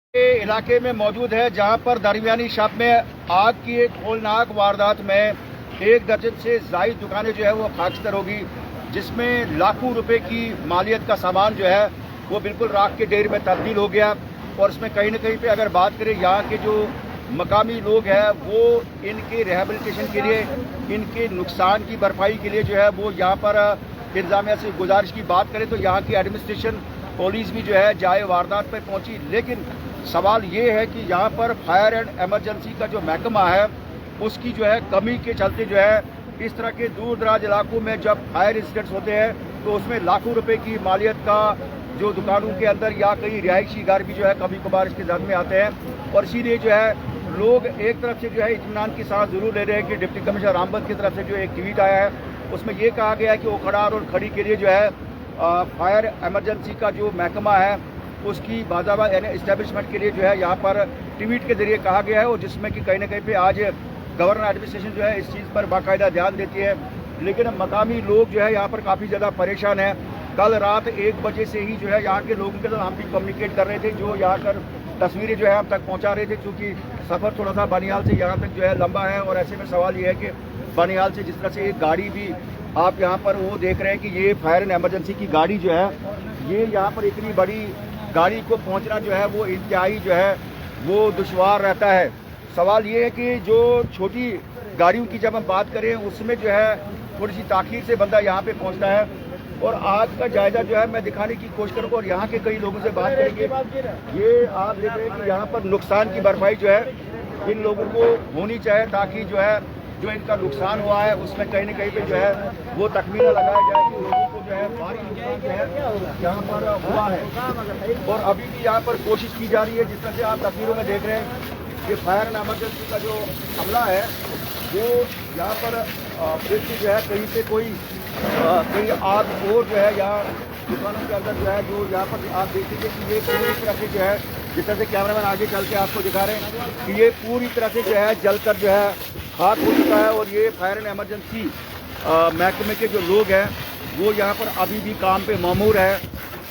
के इलाके में मौजूद है जहां पर दरमियानी शब में आग की एक होलनाक वारदात में 1 दर्जन से ज़ायद दुकानें जो है वो खाकस्तर होगी, जिसमें लाखों रुपए की मालियत का सामान जो है वो बिल्कुल राख के ढेर में तब्दील हो गया। और इसमें कहीं ना कहीं पे अगर बात करें यहाँ के जो मकामी लोग हैं वो इनके रिहेबिलिटेशन के लिए, इनके नुकसान की भरपाई के लिए जो है वो यहाँ पर इंतजामिया से गुजारिश की बात करें तो यहाँ की एडमिनिस्ट्रेशन पुलिस भी जो है जाए वारदात पर पहुंची। लेकिन सवाल ये है कि यहाँ पर फायर एंड एमरजेंसी का जो महकमा है उसकी जो है कमी के चलते जो है इस तरह के दूर दराज इलाकों में जब फायर इंसिडेंट्स होते हैं तो उसमें लाखों रुपए की मालियत का जो दुकानों के अंदर या कई रिहायशी घर भी जो है कभी कभार इसके जद में आते हैं। और इसीलिए जो है लोग एक तरफ से जो है इत्मीनान की सांस जरूर ले रहे हैं कि डिप्टी कमिश्नर रामबन की तरफ से जो एक ट्वीट आया है उसमें ये कहा गया है कि ओखड़ार और खड़ी के लिए जो है फायर एमरजेंसी का जो महकमा है उसकी बाज़ाबा यानी इस्टेब्लिशमेंट के लिए जो है यहाँ पर ट्वीट के जरिए कहा गया है। और जिसमें कि कहीं ना कहीं पे आज गवर्नर एडमिनिस्ट्रेशन जो है इस चीज़ पर बाकायदा ध्यान देती है। लेकिन मकामी लोग जो है यहाँ पर काफ़ी ज़्यादा परेशान हैं। कल रात 1 बजे से ही जो है यहाँ के लोगों के साथ हम भी कम्युनिकेट कर रहे थे, जो यहाँ कर तस्वीरें जो है हम तक पहुँचा रहे थे, क्योंकि सफ़र थोड़ा सा बनिहाल से यहाँ तक जो है लंबा है। और ऐसे में सवाल ये है कि बनिहाल से जिस तरह से एक गाड़ी भी आप यहाँ पर वो देख रहे हैं कि ये फायर एंड एमरजेंसी की गाड़ी जो है ये यहाँ पर इतनी बड़ी गाड़ी को पहुँचना जो है वो इंतहाई जो है वो दुश्वार रहता है। सवाल ये है कि जो छोटी गाड़ियों की जब हम बात करें उसमें जो है थोड़ी सी ताख़ीर से बंदा यहाँ पे पहुँचता है। और आज का जायजा जो है मैं दिखाने की कोशिश करूँगा और यहाँ के कई लोगों से बात करेंगे। ये आप देख रहे हैं कि यहाँ पर नुकसान की भरपाई जो है इन लोगों को होनी चाहिए, ताकि जो है जो इनका नुकसान हुआ है उसमें कहीं न कहीं पे जो है वो तखमीना लगाया जाए कि लोगों को जो है भारी नुकसान जो है यहाँ पर हुआ है। और अभी भी यहाँ पर कोशिश की जा रही है, जिस तरह से आप तस्वीरों में देख रहे हैं कि फायर एंड एमरजेंसी का जो हमला है वो यहाँ पर जो है कहीं से कोई कहीं आग और जो है यहाँ दुकानों के अंदर जो है जो यहाँ पर आप देख लीजिए कि ये पूरी तरह से जो है जिस तरह से कैमरामैन आगे चल के आपको दिखा रहे हैं कि ये पूरी तरह से जो है जलकर जो है खाक हो चुका है। और ये फायर एंड एमरजेंसी महकमे के जो लोग हैं वो यहाँ पर अभी भी काम पे मामूर है।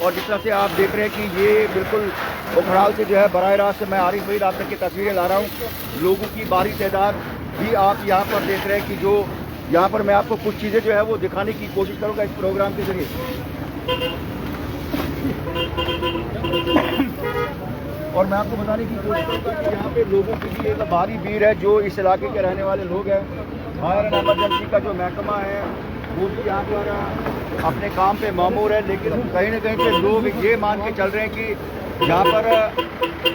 और जिस तरह से आप देख रहे हैं कि ये बिल्कुल उखड़ाल से जो है बराह रास्त मैं आरिफ वहीद आप तक की तस्वीरें ला रहा हूँ। लोगों की भारी तादाद भी आप यहाँ पर देख रहे हैं कि जो यहाँ पर मैं आपको कुछ चीज़ें जो है वो दिखाने की कोशिश करूँगा इस प्रोग्राम के जरिए। और मैं आपको बताने की कोशिश करूँगा कि यहाँ पे लोगों की भी एक भारी भीड़ है जो इस इलाके के रहने वाले लोग हैं। फायर एंड एमरजेंसी का जो महकमा है वो भी यहाँ पर अपने काम पे मामूर है, लेकिन कहीं ना कहीं पे लोग ये मान के चल रहे हैं कि यहाँ पर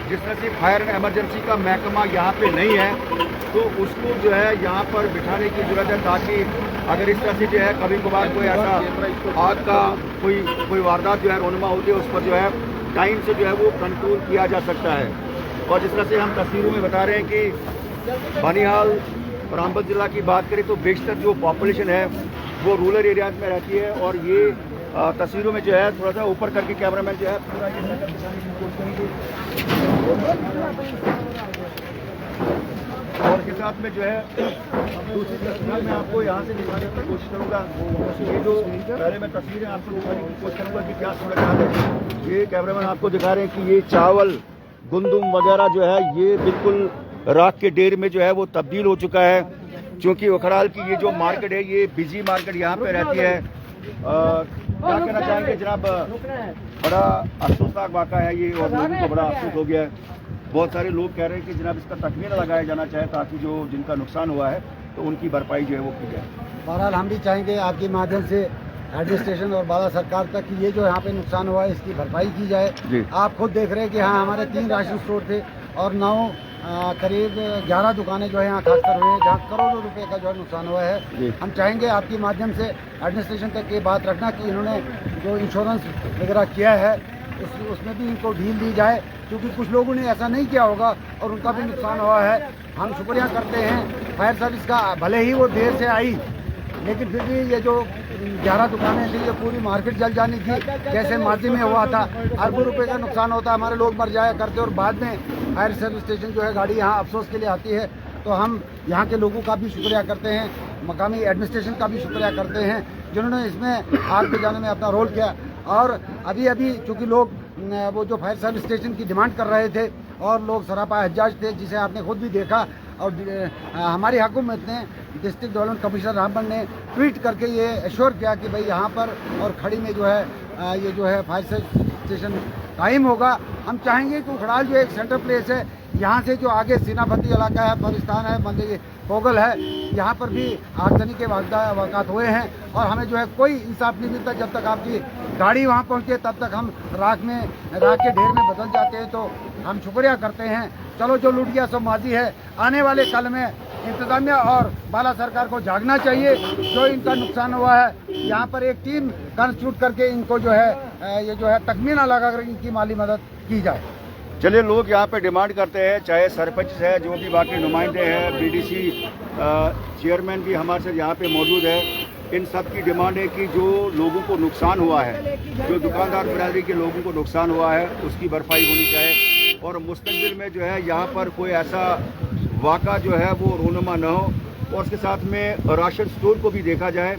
जिस तरह से फायर एंड एमरजेंसी का महकमा यहाँ पे नहीं है तो उसको जो है यहाँ पर बिठाने की ज़रूरत है, ताकि अगर इस तरह से जो है कभी कभार कोई ऐसा आग का कोई वारदात जो है रोनुमा होती है उस पर जो है टाइम से जो है वो कंट्रोल किया जा सकता है। और जिस तरह से हम तस्वीरों में बता रहे हैं कि बनिहाल रामबन ज़िला की बात करें तो बेशतर जो पॉपुलेशन है वो रूरल एरियाज में रहती है। और ये तस्वीरों में जो है थोड़ा सा ऊपर करके कैमरामैन जो है पूरा ये दिखाने की कोशिश करेंगे। और के साथ में जो है दूसरी तस्वीर में आपको यहाँ से दिखाने की कोशिश करूँगा। ये जो पहले मैं तस्वीरें आपको दिखाने की कोशिश करूँगा कि क्या सूरत हाल है। ये कैमरामैन आपको दिखा रहे हैं कि ये चावल गुंदुम वगैरह जो है ये बिल्कुल राख के ढेर में जो है वो तब्दील हो चुका है। क्योंकि उखड़ाल की ये जो मार्केट है ये बिजी मार्केट यहाँ पे रहती है। क्या कहना चाहेंगे जनाब, बड़ा अफसोसनाक वाक़ा है ये और लोगों को बड़ा अफसोस हो गया है। बहुत सारे लोग कह रहे हैं कि जनाब इसका तखमीना लगाया जाना चाहिए ताकि जो जिनका नुकसान हुआ है तो उनकी भरपाई जो है वो की जाए। बहरहाल हम भी चाहेंगे आपके माध्यम से एडमिनिस्ट्रेशन और बाला सरकार तक कि ये जो यहाँ पे नुकसान हुआ है इसकी भरपाई की जाए। आप खुद देख रहे हैं कि हाँ हमारे 3 राशन स्टोर थे और 9 करीब 11 दुकानें जो है यहाँ खासकर हुए हैं जहाँ करोड़ों रुपए का जो है नुकसान हुआ है। हम चाहेंगे आपके माध्यम से एडमिनिस्ट्रेशन तक ये बात रखना कि इन्होंने जो इंश्योरेंस वगैरह किया है उसमें भी इनको ढील दी जाए, क्योंकि कुछ लोगों ने ऐसा नहीं किया होगा और उनका भी नुकसान हुआ है। हम शुक्रिया करते हैं फायर सर्विस का, भले ही वो देर से आई लेकिन फिर भी ये जो 11 दुकानें थी ये पूरी मार्केट जल जानी थी। जैसे माजी में हुआ था अरबों रुपए का नुकसान होता, हमारे लोग मर जाया करते और बाद में फायर सर्विस स्टेशन जो है गाड़ी यहाँ अफसोस के लिए आती है। तो हम यहाँ के लोगों का भी शुक्रिया करते हैं, मकामी एडमिनिस्ट्रेशन का भी शुक्रिया करते हैं जिन्होंने इसमें आग बुझाने में अपना रोल किया। और अभी चूँकि लोग वो जो फायर सर्विस स्टेशन की डिमांड कर रहे थे और लोग सरापा हज्जाज थे, जिसे आपने खुद भी देखा। और हमारी हुकूमत ने, डिस्ट्रिक्ट डेवलपमेंट कमिश्नर रामबन ने ट्वीट करके ये एश्योर किया कि भाई यहाँ पर और खड़ी में जो है ये जो है फायर स्टेशन कायम होगा। हम चाहेंगे कि उखड़ाल जो एक सेंटर प्लेस है, यहाँ से जो आगे सीनाबंदी इलाका है, बलिस्तान है, मंदिर पोगल है, यहाँ पर भी आगजनी के वाक़ात हुए हैं और हमें जो है कोई इंसाफ नहीं मिलता। जब तक आपकी गाड़ी वहाँ पहुँचे तब तक हम राख के ढेर में बदल जाते हैं। तो हम शुक्रिया करते हैं। चलो, जो लूट गया सो माजी है। आने वाले कल में इंतजामिया और बाला सरकार को जागना चाहिए। जो इनका नुकसान हुआ है, यहाँ पर एक टीम कंस्टिट्यूट करके इनको जो है ये जो है तखमीना लगाकर इनकी माली मदद की जाए। चलिए, लोग यहाँ पे डिमांड करते हैं, चाहे सरपंच है, जो भी बाकी नुमाइंदे हैं, बीडीसी चेयरमैन भी हमारे साथ यहाँ पे मौजूद है। इन सब की डिमांड है कि जो लोगों को नुकसान हुआ है, जो दुकानदार बिरादरी के लोगों को नुकसान हुआ है, उसकी भरपाई होनी चाहिए और मुस्तकबिल में जो है यहाँ पर कोई ऐसा वाक़ा जो है वो रोनुमा न हो। और उसके साथ में राशन स्टोर को भी देखा जाए,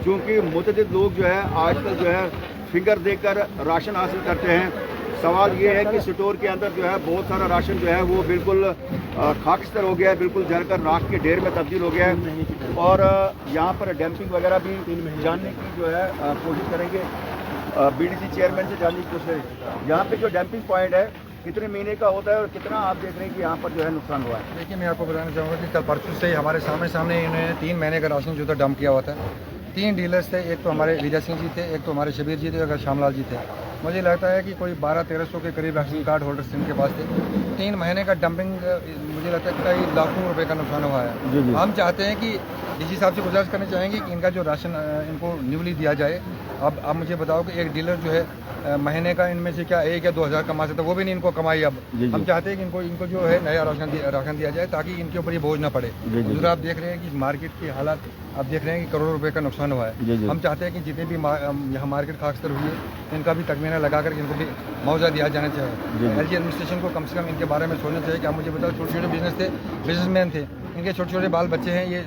क्योंकि मुतअद्दिद लोग जो है आजकल जो है फिंगर देकर राशन हासिल करते हैं। सवाल ये है कि स्टोर के अंदर जो है बहुत सारा राशन जो है वो बिल्कुल खाकस्तर हो गया है, बिल्कुल जलकर राख के ढेर में तब्दील हो गया है। और यहाँ पर डंपिंग वगैरह भी जानने की जो है कोशिश करेंगे, बीडीसी चेयरमैन से जानने की कोशिश करेंगे। यहाँ पे जो डंपिंग पॉइंट है कितने महीने का होता है और कितना आप देख रहे हैं कि यहाँ पर जो है नुकसान हुआ है? देखिए, मैं आपको बताना चाहूँगा कि कल परसों से ही हमारे सामने इन्होंने 3 महीने का राशन जो था डंप किया हुआ था। 3 डीलर्स थे, एक तो हमारे विजय सिंह जी थे, एक तो हमारे शबीर जी थे, और श्यामलाल जी थे। मुझे लगता है कि कोई 1200-1300 के करीब राशन कार्ड होल्डर्स इनके पास थे। 3 महीने का डंपिंग, मुझे लगता है कई लाखों रुपए का नुकसान हुआ है। हम चाहते हैं कि डीसी साहब से गुजारिश करनी चाहेंगे कि इनका जो राशन इनको न्यूली दिया जाए। अब आप मुझे बताओ कि एक डीलर जो है महीने का इनमें से क्या 1000 या 2000 कमा सकता है, वो भी नहीं इनको कमाई। अब हम चाहते हैं कि इनको जो है नया राशन दिया जाए ताकि इनके ऊपर ये बोझ ना पड़े। दूसरा, आप देख रहे हैं कि मार्केट की हालात, आप देख रहे हैं कि करोड़ों रुपए का नुकसान हुआ है। हम चाहते हैं कि जितने भी यहाँ मार्केट खासकर हुई है, इनका भी तखमीना लगाकर इनको भी मुआवजा दिया जाना चाहिए। एलजी एडमिनिस्ट्रेशन को कम से कम इनके बारे में सोचना चाहिए कि आप मुझे बताओ, छोटे छोटे बिजनेस थे, बिजनेसमैन थे, इनके छोटे छोटे बाल बच्चे हैं, ये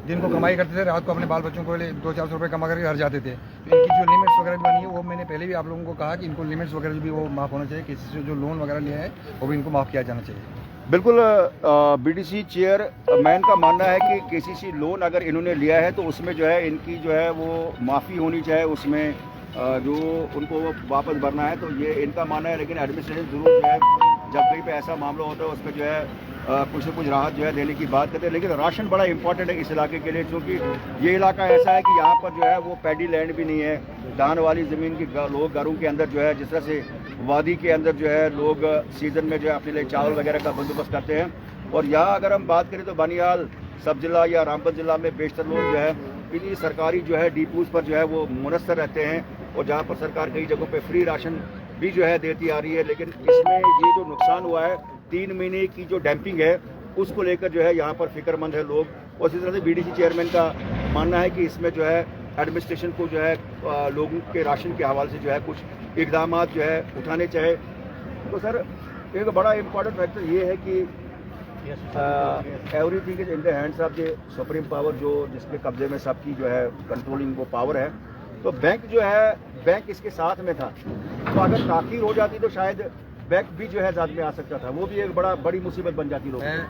दिन को कमाई करते थे, रात को अपने बाल बच्चों को 200-400 रुपये कमा करके घर जाते थे। तो इनकी जो लिमिट्स वगैरह बनी है, वो मैंने पहले भी आप लोगों को कहा कि इनको लिमिट्स वगैरह भी वो माफ़ होना चाहिए। किसी से जो लोन वगैरह लिया है वो भी इनको माफ़ किया जाना चाहिए। बिल्कुल, बीडीसी चेयरमैन का मानना है कि केसीसी लोन अगर इन्होंने लिया है तो उसमें जो है इनकी जो है वो माफ़ी होनी चाहिए, उसमें जो उनको वापस भरना है, तो ये इनका मानना है। लेकिन एडमिनिस्ट्रेशन जरूर जो है जब कहीं पे ऐसा मामला होता है उस पर जो है कुछ न कुछ राहत जो है देने की बात करते हैं। लेकिन राशन बड़ा इंपॉर्टेंट है इस इलाके के लिए, क्योंकि ये इलाका ऐसा है कि यहाँ पर जो है वो पैडी लैंड भी नहीं है, धान वाली ज़मीन के लोग घरों के अंदर जो है, जिस तरह से वादी के अंदर जो है लोग सीज़न में जो है अपने लिए चावल वगैरह का बंदोबस्त करते हैं। और यहाँ अगर हम बात करें तो बनिहाल सब जिला या रामबन जिला में बेशतर लोग जो है इन्हीं सरकारी जो है डिपोज पर जो है वो मुनस्सर रहते हैं, और जहाँ पर सरकार कई जगहों पे फ्री राशन भी जो है देती आ रही है। लेकिन इसमें ये जो नुकसान हुआ है, 3 महीने की जो डंपिंग है, उसको लेकर जो है यहाँ पर फिक्रमंद है लोग। और इसी तरह से बीडीसी चेयरमैन का मानना है कि इसमें जो है एडमिनिस्ट्रेशन को जो है लोगों के राशन के हवाले से जो है कुछ इकदाम जो है उठाने चाहिए। तो सर, एक बड़ा इम्पोर्टेंट फैक्टर ये है कि everything is in the hands of the supreme power, जो जिसके कब्जे में सबकी जो है कंट्रोलिंग वो पावर है। तो बैंक जो है, बैंक इसके साथ में था, तो अगर ताख़ीर हो जाती तो शायद बैंक भी जो है ज़ाद में आ सकता था, वो भी एक बड़ी मुसीबत बन जाती। लोग, मैं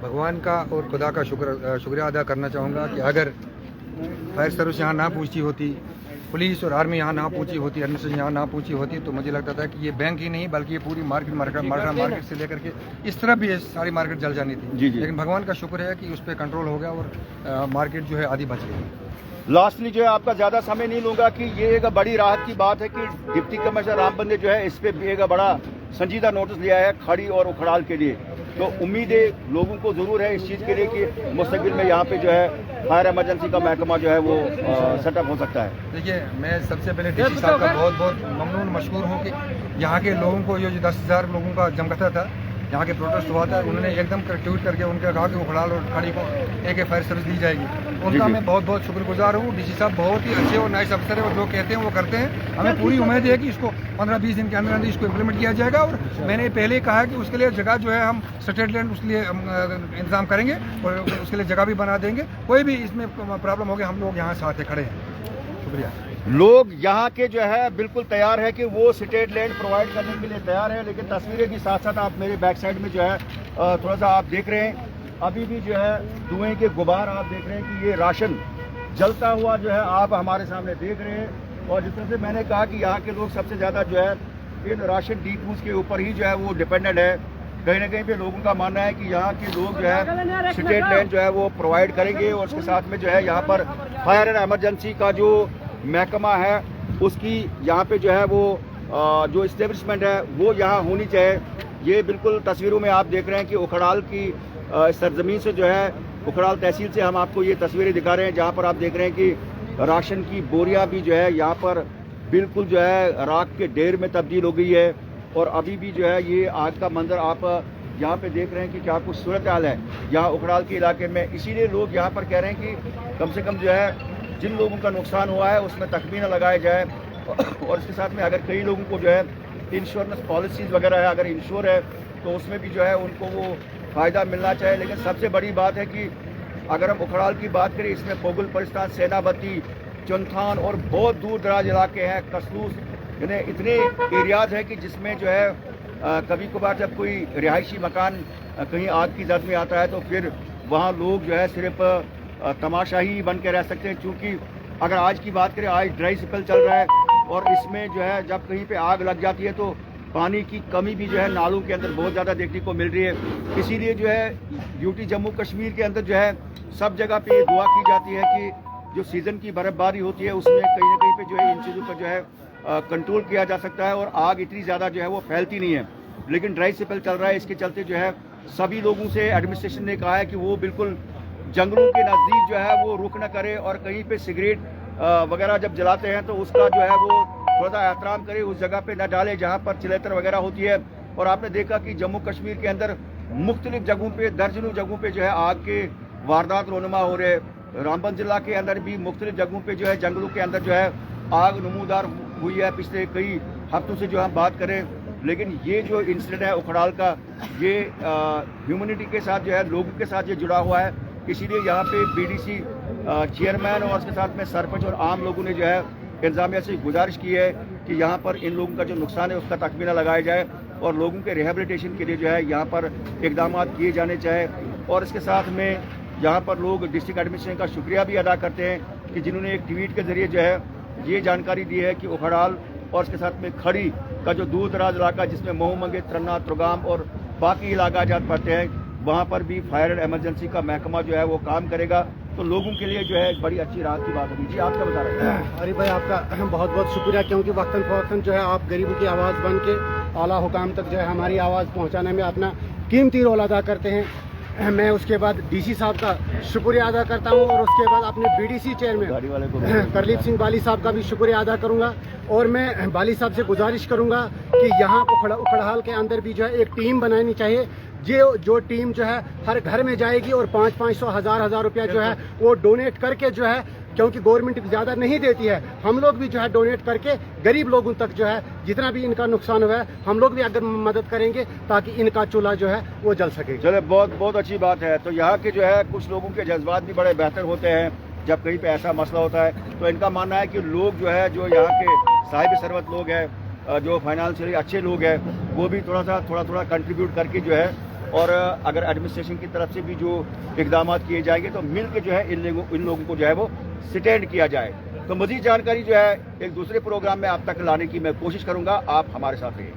भगवान का और खुदा का शुक्रिया अदा करना चाहूँगा कि अगर फायर सर्विस यहाँ ना पहुँची होती, पुलिस और आर्मी यहाँ ना पहुँची होती, एडमिनिस्ट्रेशन यहाँ ना पहुँची होती, तो मुझे लगता था कि ये बैंक ही नहीं बल्कि ये पूरी मार्केट से लेकर के इस तरफ भी सारी मार्केट जल जानी थी। लेकिन भगवान का शुक्र है कि उस पर कंट्रोल हो गया और मार्केट जो है आधी बच गई। लास्टली जो है आपका ज़्यादा समय नहीं लूँगा कि ये एक बड़ी राहत की बात है कि डिप्टी कमिश्नर रामबन ने जो है इस पर एक बड़ा संजीदा नोटिस लिया है खड़ी और उखड़ाल के लिए। तो उम्मीद है लोगों को ज़रूर है इस चीज़ के लिए कि मुस्तक़बिल में यहाँ पे जो है फायर इमरजेंसी का महकमा जो है वो सेटअप हो सकता है। देखिए, मैं सबसे पहले डीसी साहब का बहुत बहुत ममनून मशकूर हूँ कि यहाँ के लोगों को जो 10,000 लोगों का जमघटा था, यहाँ के प्रोटेस्ट हुआ था, उन्होंने एकदम ट्वीट करके उनके कहा कि उखड़ाल और खड़ी को एक फायर सर्विस दी जाएगी। उनका मैं बहुत बहुत शुक्रगुजार हूँ। डीसी साहब बहुत ही अच्छे और नाइस अफसर है और जो कहते हैं वो करते हैं। हमें पूरी उम्मीद है कि इसको 15-20 दिन के अंदर अंदर इसको इम्प्लीमेंट किया जाएगा। और मैंने पहले ही कहा कि उसके लिए जगह जो है हम स्टेट लैंड उसके लिए इंतजाम करेंगे और उसके लिए जगह भी बना देंगे। कोई भी इसमें प्रॉब्लम होगी, हम लोग यहाँ साथ खड़े हैं। शुक्रिया। लोग यहाँ के जो है बिल्कुल तैयार है कि वो स्टेट लैंड प्रोवाइड करने के लिए तैयार है, लेकिन तस्वीरें भी साथ साथ आप मेरे बैक साइड में जो है थोड़ा सा आप देख रहे हैं, अभी भी जो है धुएं के गुबार आप देख रहे हैं कि ये राशन जलता हुआ जो है आप हमारे सामने देख रहे हैं। और जिस तरह से मैंने कहा कि यहाँ के लोग सबसे ज़्यादा जो है इन राशन डिपोज के ऊपर ही जो है वो डिपेंडेंट है। कहीं ना कहीं पे लोगों का मानना है कि यहाँ के लोग जो है स्टेट लैंड जो है वो प्रोवाइड करेंगे, और उसके साथ में जो है यहाँ पर फायर एंड इमरजेंसी का जो महकमा है उसकी यहाँ पे जो है वो जो इस्टेब्लिशमेंट है वो यहाँ होनी चाहिए। ये बिल्कुल तस्वीरों में आप देख रहे हैं कि उखड़ाल की सरजमीन से जो है उखड़ाल तहसील से हम आपको ये तस्वीरें दिखा रहे हैं, जहाँ पर आप देख रहे हैं कि राशन की बोरियां भी जो है यहाँ पर बिल्कुल जो है राख के ढेर में तब्दील हो गई है। और अभी भी जो है ये आग का मंजर आप यहाँ पे देख रहे हैं कि क्या कुछ सूरत हाल है यहाँ उखड़ाल के इलाके में। इसीलिए लोग यहाँ पर कह रहे हैं कि कम से कम जो है जिन लोगों का नुकसान हुआ है उसमें तखमीना लगाया जाए, और इसके साथ में अगर कई लोगों को जो है इंश्योरेंस पॉलिसीज़ वगैरह है, अगर इंश्योर है तो उसमें भी जो है उनको वो फ़ायदा मिलना चाहिए। लेकिन सबसे बड़ी बात है कि अगर हम उखड़ाल की बात करें, इसमें पोगुल परिस्तान, सेनापति, चुनथान और बहुत दूर दराज इलाके हैं, कसलूस, यानी इतने एरियाज है कि जिसमें जो है कभी कभार जब कोई रिहायशी मकान कहीं आग की जद में आता है तो फिर वहाँ लोग जो है सिर्फ तमाशा ही बन के रह सकते हैं। क्योंकि अगर आज की बात करें, आज ड्राई स्पेल चल रहा है और इसमें जो है जब कहीं पे आग लग जाती है तो पानी की कमी भी जो है नालों के अंदर बहुत ज़्यादा देखने को मिल रही है। इसीलिए जो है ड्यूटी जम्मू कश्मीर के अंदर जो है सब जगह पे दुआ की जाती है कि जो सीज़न की बर्फबारी होती है उसमें कहीं ना कहीं पे जो है इन चीज़ों पर जो है कंट्रोल किया जा सकता है और आग इतनी ज़्यादा जो है वो फैलती नहीं है। लेकिन ड्राई स्पेल चल रहा है, इसके चलते जो है सभी लोगों से एडमिनिस्ट्रेशन ने कहा है कि वो बिल्कुल जंगलों के नज़दीक जो है वो रुक न करे, और कहीं पे सिगरेट वगैरह जब जलाते हैं तो उसका जो है वो थोड़ा सा एहतराम करे, उस जगह पे न डाले जहाँ पर चिलेतर वगैरह होती है। और आपने देखा कि जम्मू कश्मीर के अंदर मुख्तलिफ जगहों पे, दर्जनों जगहों पे जो है आग के वारदात रोनुमा हो रहे। रामबन जिला के अंदर भी मुख्तलिफ जगहों पे जो है जंगलों के अंदर जो है आग नमूदार हुई है पिछले कई हफ्तों से जो हम बात करें। लेकिन ये जो इंसिडेंट है उखड़ाल का, ये ह्यूमनिटी के साथ जो है लोगों के साथ ये जुड़ा हुआ है। इसीलिए यहाँ पे बीडीसी चेयरमैन और उसके साथ में सरपंच और आम लोगों ने जो है इंतजामिया से गुजारिश की है कि यहाँ पर इन लोगों का जो नुकसान है उसका तखमीना लगाया जाए और लोगों के रिहेबिलिटेशन के लिए जो है यहाँ पर इकदाम किए जाने चाहिए। और इसके साथ में यहाँ पर लोग डिस्ट्रिक्ट एडमिनिस्ट्रेशन का शुक्रिया भी अदा करते हैं कि जिन्होंने एक ट्वीट के जरिए जो है ये जानकारी दी है कि उखड़ाल और इसके साथ में खड़ी का जो दूर दराज इलाका जिसमें महू मंगे, त्रन्ना, त्रुगाम और बाकी इलाका जात पड़ते हैं, वहाँ पर भी फायर एंड इमरजेंसी का महकमा जो है वो काम करेगा, तो लोगों के लिए जो है एक बड़ी अच्छी राहत की बात होगी। जी आप क्या बता रहे हैं? अरे भाई आपका बहुत बहुत शुक्रिया, क्योंकि वक्तन फ़वक्तन जो है आप गरीबों की आवाज़ बन के आला हुकाम तक जो है हमारी आवाज़ पहुँचाने में अपना कीमती रोल अदा करते हैं। मैं उसके बाद डीसी साहब का शुक्रिया अदा करता हूं और उसके बाद अपने बीडीसी चेयरमैन प्रदीप सिंह बाली साहब का भी शुक्रिया अदा करूंगा। और मैं बाली साहब से गुजारिश करूंगा कि यहाँ उखड़ाल के अंदर भी जो है एक टीम बनानी चाहिए, जो टीम जो है हर घर में जाएगी और 500-500 हज़ार रुपया जो है वो डोनेट करके जो है, क्योंकि गवर्नमेंट ज़्यादा नहीं देती है, हम लोग भी जो है डोनेट करके गरीब लोगों तक जो है जितना भी इनका नुकसान हुआ है हम लोग भी अगर मदद करेंगे ताकि इनका चूल्हा जो है वो जल सके। चले, बहुत बहुत अच्छी बात है। तो यहाँ के जो है कुछ लोगों के जज्बात भी बड़े बेहतर होते हैं जब कहीं पे ऐसा मसला होता है। तो इनका मानना है कि लोग जो है जो यहाँ के साहिब सरवत लोग हैं, जो फाइनेंशियली अच्छे लोग हैं, वो भी थोड़ा कंट्रीब्यूट करके जो है, और अगर एडमिनिस्ट्रेशन की तरफ से भी जो इकदाम किए जाएंगे तो मिल के जो है इन लोगों को जो है वो स्टैंड किया जाए। तो मज़ीद जानकारी जो है एक दूसरे प्रोग्राम में आप तक लाने की मैं कोशिश करूँगा। आप हमारे साथ रहिए।